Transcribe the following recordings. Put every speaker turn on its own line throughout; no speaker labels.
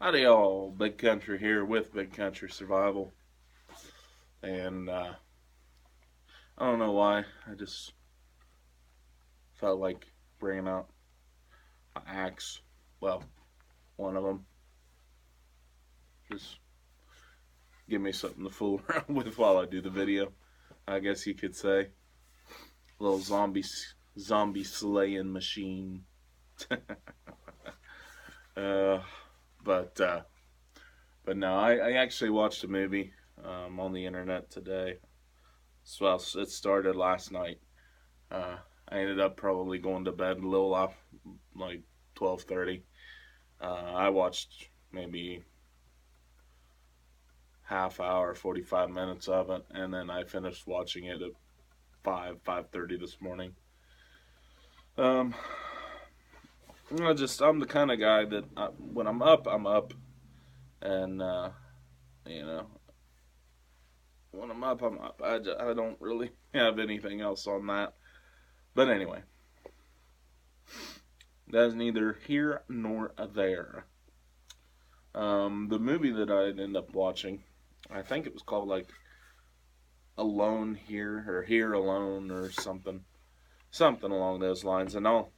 Howdy y'all, Big Country here with Big Country Survival. And I don't know why, I just felt like bringing out my axe. Well, one of them. Just give me something to fool around with while I do the video, I guess you could say. A little zombie slaying machine. uh, but uh, but no, I actually watched a movie on the internet today. Well, it started last night. I ended up probably going to bed a little off, like 12:30. I watched maybe half hour, 45 minutes of it, and then I finished watching it at 5:30 this morning. Um, I'm the kind of guy that when I'm up, and you know, when I'm up. I don't really have anything else on that. But anyway, that's neither here nor there. The movie that I'd end up watching, I think it was called like Alone Here or Here Alone or something along those lines. And I'll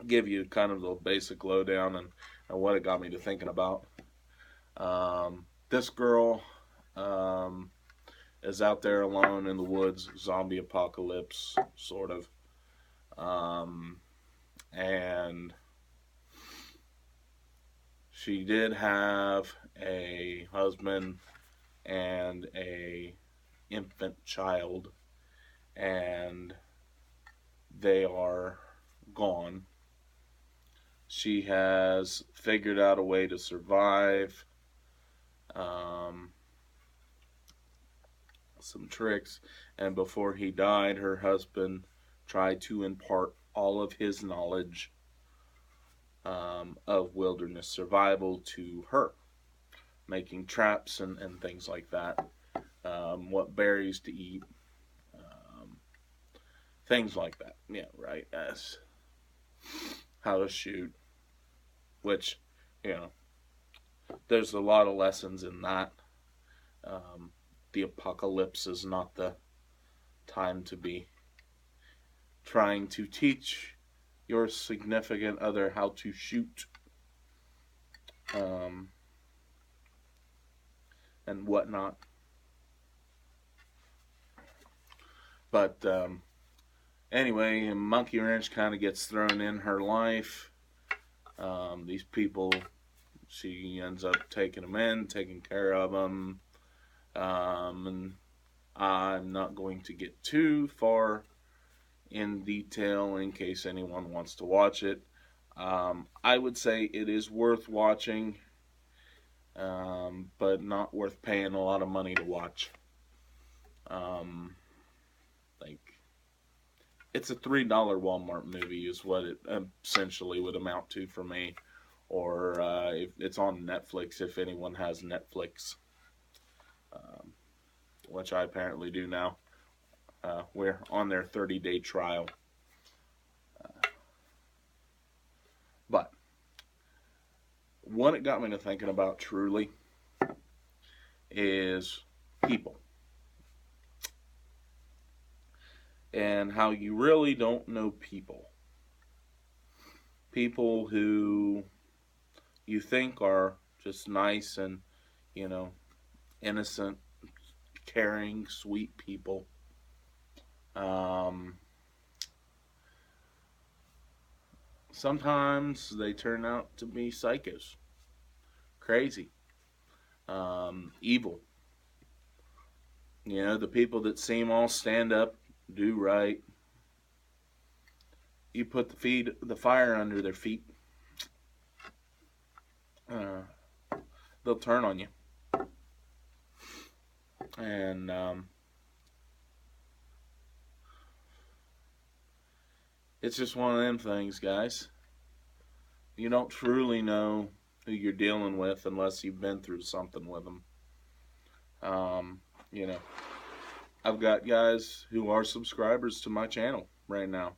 give you kind of the basic lowdown and what it got me to thinking about. This girl is out there alone in the woods, zombie apocalypse, sort of. And she did have a husband and a infant child, and they are gone. She has figured out a way to survive, some tricks, and before he died, her husband tried to impart all of his knowledge of wilderness survival to her, making traps and things like that, what berries to eat, things like that. Yeah, right. As how to shoot, which, there's a lot of lessons in that. The apocalypse is not the time to be trying to teach your significant other how to shoot, and whatnot. But anyway, a monkey wrench kind of gets thrown in her life. These people, she ends up taking them in, taking care of them. And I'm not going to get too far in detail in case anyone wants to watch it. I would say it is worth watching, but not worth paying a lot of money to watch. Like, it's a $3 Walmart movie is what it essentially would amount to for me. Or if it's on Netflix, if anyone has Netflix, which I apparently do now. We're on their 30-day trial. But what it got me to thinking about truly is people. And how you really don't know people. People who you think are just nice and, innocent, caring, sweet people. Sometimes they turn out to be psychos, crazy, evil. The people that seem all stand up, do right. You put the fire under their feet, they'll turn on you. And it's just one of them things, guys. You don't truly know who you're dealing with unless you've been through something with them. I've got guys who are subscribers to my channel right now,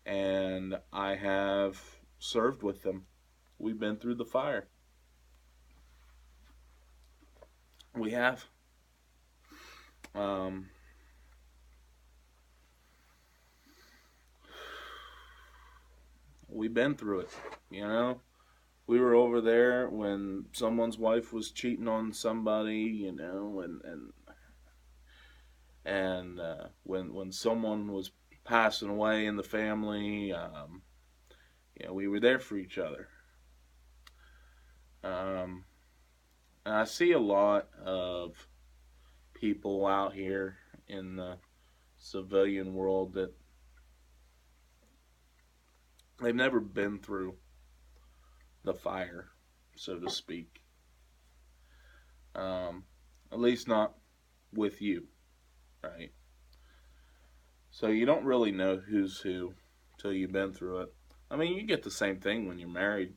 and I have served with them. We've been through the fire. We have. Um, we've been through it, you know. We were over there when someone's wife was cheating on somebody, you know, and when someone was passing away in the family, you know, we were there for each other. Um, and I see a lot of people out here in the civilian world that they've never been through the fire, so to speak. Um, at least not with you, right? So you don't really know who's who till you've been through it. I mean, you get the same thing when you're married.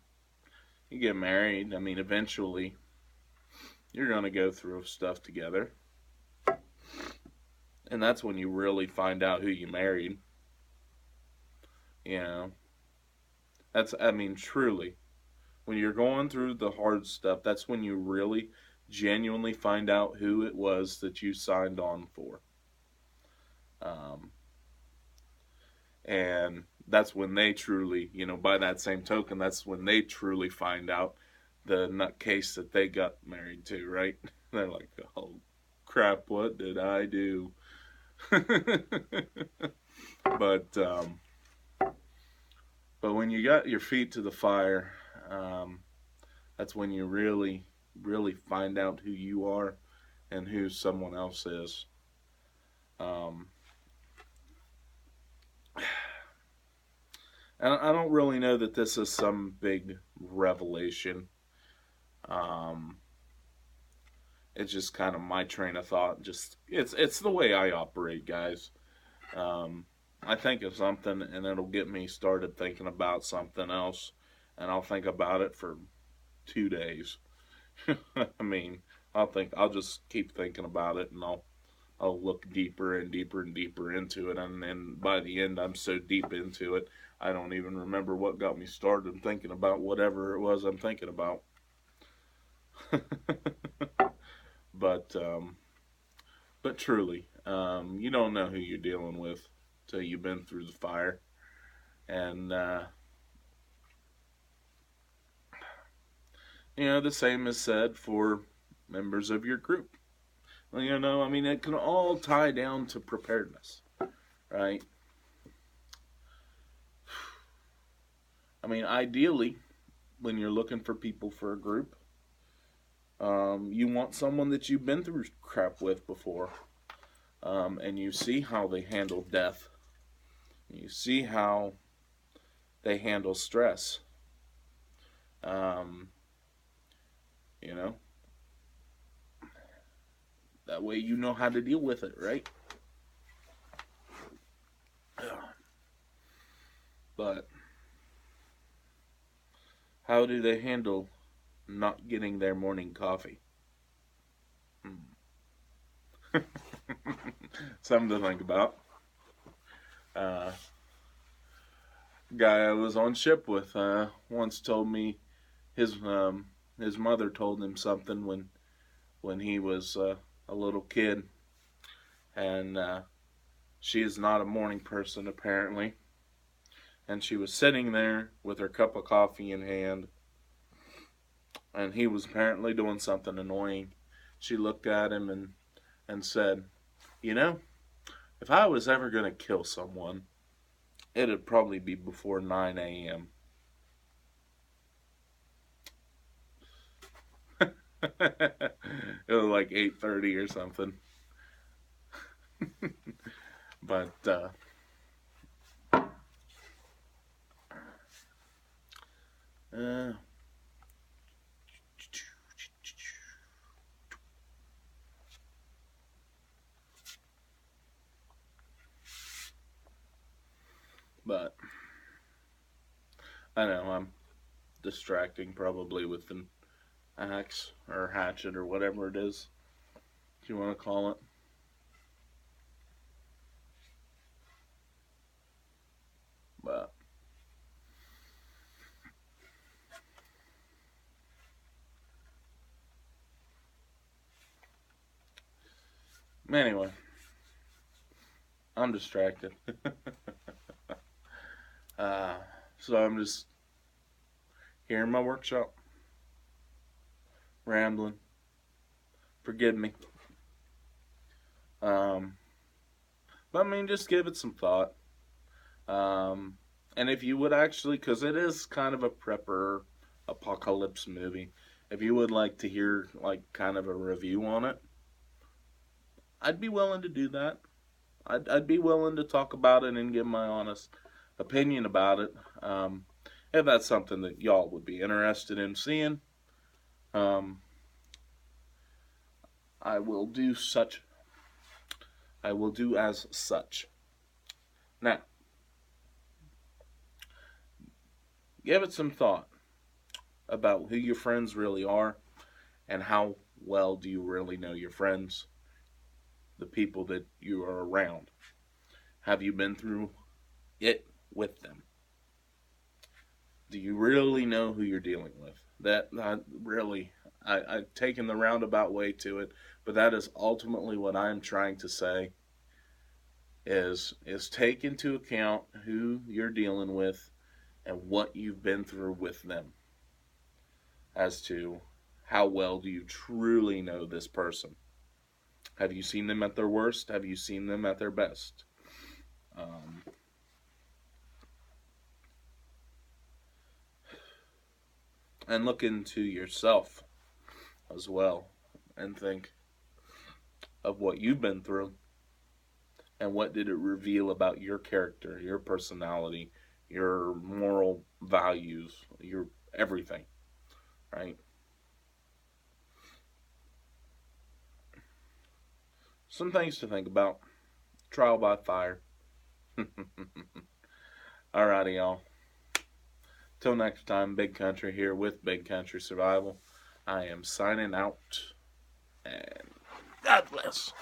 You get married, I mean, eventually you're going to go through stuff together. And that's when you really find out who you married. You know, that's, I mean, truly, when you're going through the hard stuff, that's when you really genuinely find out who it was that you signed on for. Um, and that's when they truly, you know, by that same token, that's when they truly find out the nutcase that they got married to, right? They're like, oh crap, what did I do? but um, but when you got your feet to the fire, um, that's when you really, really find out who you are and who someone else is. Um, and I don't really know that this is some big revelation. Um, it's just kind of my train of thought. Just it's the way I operate, guys. Um, I think of something and it'll get me started thinking about something else, and I'll think about it for 2 days. I mean, I'll just keep thinking about it, and I'll look deeper and deeper and deeper into it, and then by the end, I'm so deep into it, I don't even remember what got me started thinking about whatever it was I'm thinking about. but um, but truly, you don't know who you're dealing with till you've been through the fire, and you know the same is said for members of your group. Well, you know, I mean, it can all tie down to preparedness, right? I mean, ideally, when you're looking for people for a group, you want someone that you've been through crap with before, and you see how they handle death. You see how they handle stress. Um, you know, that way you know how to deal with it, right? But how do they handle not getting their morning coffee? Something to think about. Uh, Guy I was on ship with once told me his mother told him something when he was a little kid, and she is not a morning person apparently, and she was sitting there with her cup of coffee in hand, and he was apparently doing something annoying. She looked at him and said, "You know, if I was ever going to kill someone, it'd probably be before 9 a.m." It was like 8:30 or something. But uh, but I know I'm distracting probably with an axe or hatchet or whatever it is you want to call it. But Anyway, I'm distracted. uh, so I'm just here in my workshop, rambling. Forgive me. Um, but I mean, just give it some thought. Um, and if you would actually, because it is kind of a prepper apocalypse movie, if you would like to hear like kind of a review on it, I'd be willing to do that. I'd be willing to talk about it and give my honest opinion about it. If that's something that y'all would be interested in seeing, um, I will do such. I will do as such. Now, give it some thought about who your friends really are and how well do you really know your friends, the people that you are around. Have you been through it with them? Do you really know who you're dealing with? That really, I've taken the roundabout way to it, but that is ultimately what I'm trying to say. Is take into account who you're dealing with and what you've been through with them as to how well do you truly know this person. Have you seen them at their worst? Have you seen them at their best? Um, and look into yourself as well and think of what you've been through and what did it reveal about your character, your personality, your moral values, your everything, right? Some things to think about. Trial by fire. Alrighty, y'all. Till next time, Big Country here with Big Country Survival. I am signing out. And God bless.